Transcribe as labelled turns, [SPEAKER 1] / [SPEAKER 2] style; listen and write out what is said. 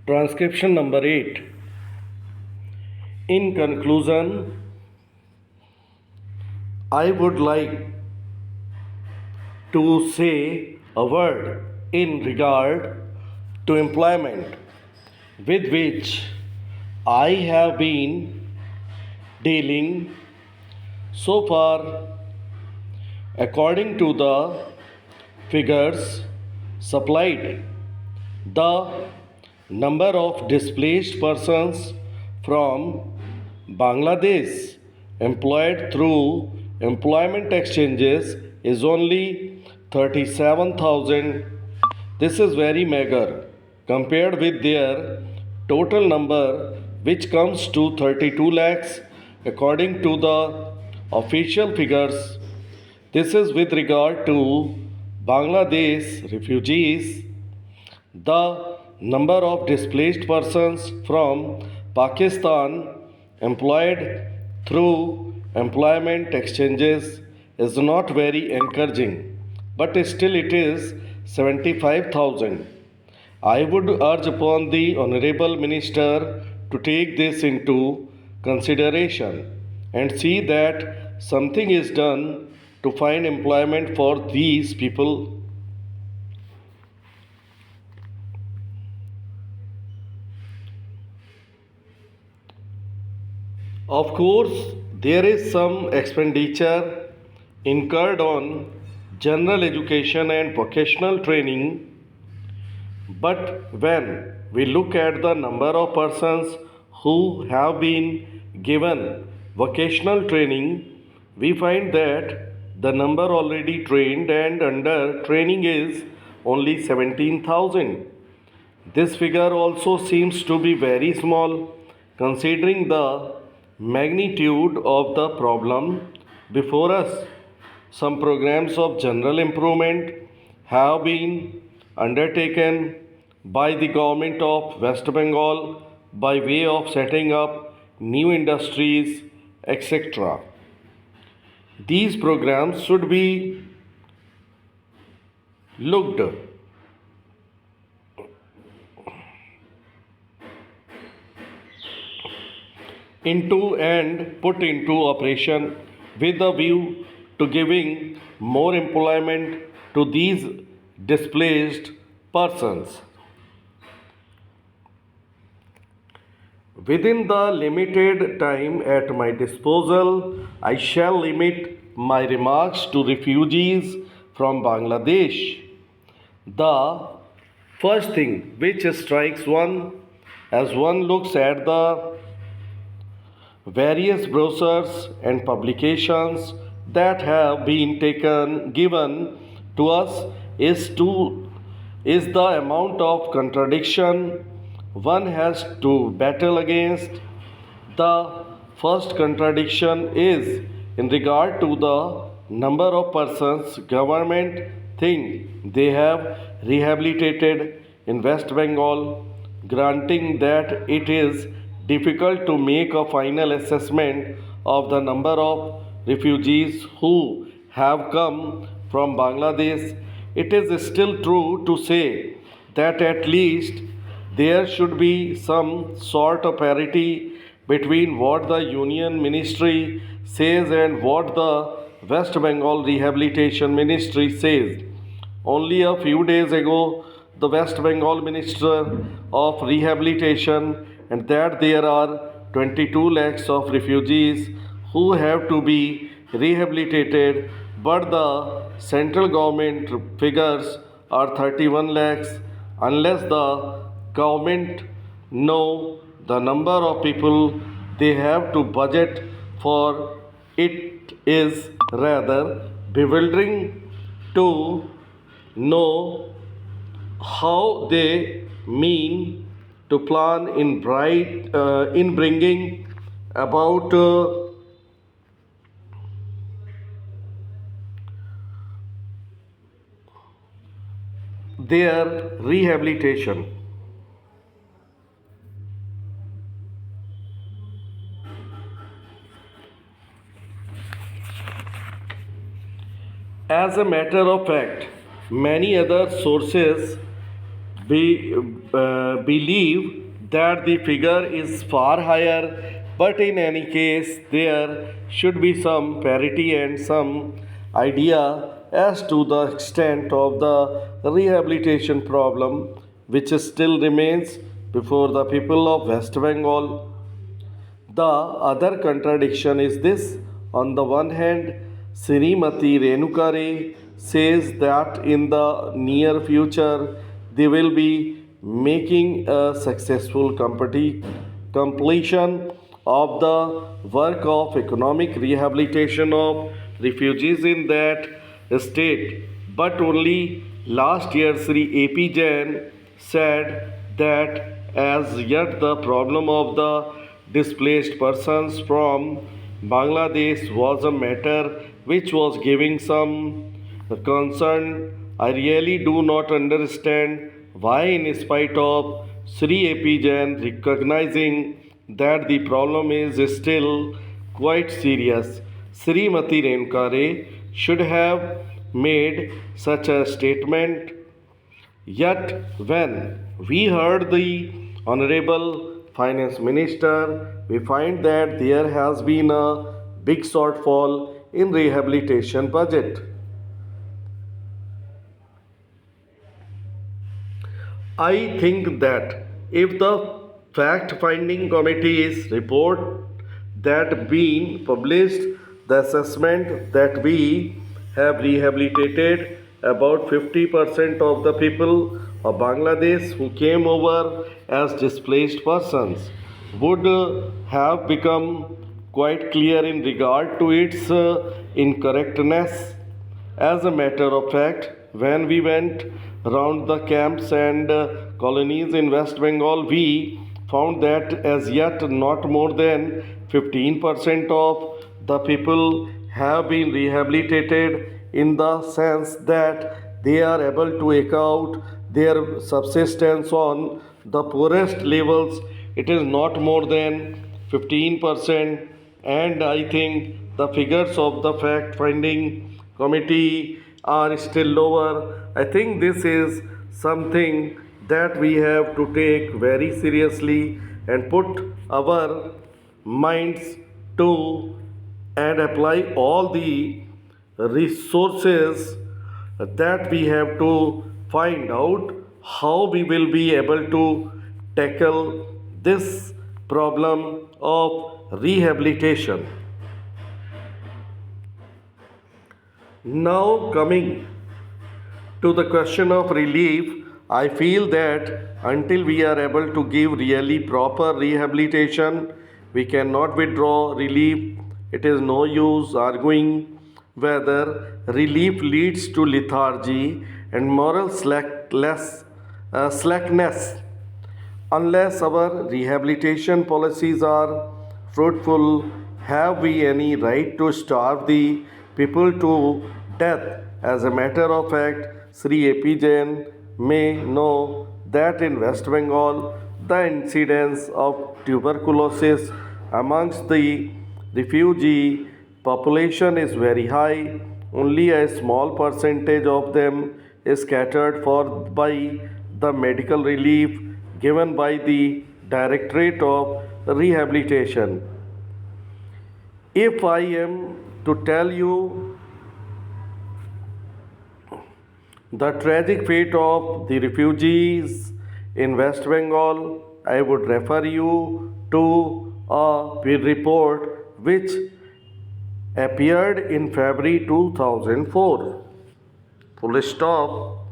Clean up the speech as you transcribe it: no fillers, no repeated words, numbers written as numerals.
[SPEAKER 1] Transcription number 8. In conclusion, I would like to say a word in regard to employment with which I have been dealing so far. According to the figures supplied, the number of displaced persons from Bangladesh employed through employment exchanges is only 37,000. This is very meager compared with their total number, which comes to 32 lakhs according to the official figures. This is with regard to Bangladesh refugees. The number of displaced persons from Pakistan employed through employment exchanges is not very encouraging, but still it is 75,000. I would urge upon the Honorable Minister to take this into consideration and see that something is done to find employment for these people. Of course, there is some expenditure incurred on general education and vocational training, but when we look at the number of persons who have been given vocational training, we find that the number already trained and under training is only 17,000. This figure also seems to be very small considering the magnitude of the problem before us. Some programs of general improvement have been undertaken by the government of West Bengal by way of setting up new industries, etc. These programs should be looked into and put into operation with a view to giving more employment to these displaced persons. Within the limited time at my disposal, I shall limit my remarks to refugees from Bangladesh. The first thing which strikes one as one looks at the various brochures and publications that have been given to us is the amount of contradiction one has to battle against. The first contradiction is in regard to the number of persons government think they have rehabilitated in West Bengal, granting that it is difficult to make a final assessment of the number of refugees who have come from Bangladesh. It is still true to say that at least there should be some sort of parity between what the Union Ministry says and what the West Bengal Rehabilitation Ministry says. Only a few days ago, the West Bengal Minister of Rehabilitation and that there are 22 lakhs of refugees who have to be rehabilitated, but the central government figures are 31 lakhs. Unless the government know the number of people they have to budget for, it is rather bewildering to know how they mean to plan in bringing about their rehabilitation. As a matter of fact, many other sources We believe that the figure is far higher, but in any case, there should be some parity and some idea as to the extent of the rehabilitation problem which still remains before the people of West Bengal. The other contradiction is this: on the one hand, Srimati Renukare says that in the near future they will be making a successful completion of the work of economic rehabilitation of refugees in that state. But only last year, Sri A.P. Jain said that as yet the problem of the displaced persons from Bangladesh was a matter which was giving some concern. I really do not understand why, in spite of Sri A.P. Jain recognizing that the problem is still quite serious, Srimati Renkare should have made such a statement. Yet, when we heard the Honorable Finance Minister, we find that there has been a big shortfall in rehabilitation budget. I think that if the fact finding committee's report that been published, the assessment that we have rehabilitated about 50% of the people of Bangladesh who came over as displaced persons would have become quite clear in regard to its incorrectness. As a matter of fact, when we went around the camps and colonies in West Bengal, we found that as yet not more than 15% of the people have been rehabilitated in the sense that they are able to eke out their subsistence on the poorest levels. It is not more than 15%, and I think the figures of the fact finding committee are still lower. I think this is something that we have to take very seriously and put our minds to and apply all the resources that we have to find out how we will be able to tackle this problem of rehabilitation. Now, coming to the question of relief, I feel that until we are able to give really proper rehabilitation, we cannot withdraw relief. It is no use arguing whether relief leads to lethargy and moral slackness. Unless our rehabilitation policies are fruitful, have we any right to starve the people to death? As a matter of fact, Sri A.P. Jain may know that in West Bengal, the incidence of tuberculosis amongst the refugee population is very high. Only a small percentage of them is catered for by the medical relief given by the Directorate of Rehabilitation. If I am to tell you the tragic fate of the refugees in West Bengal, I would refer you to a report which appeared in February 2004. Full stop.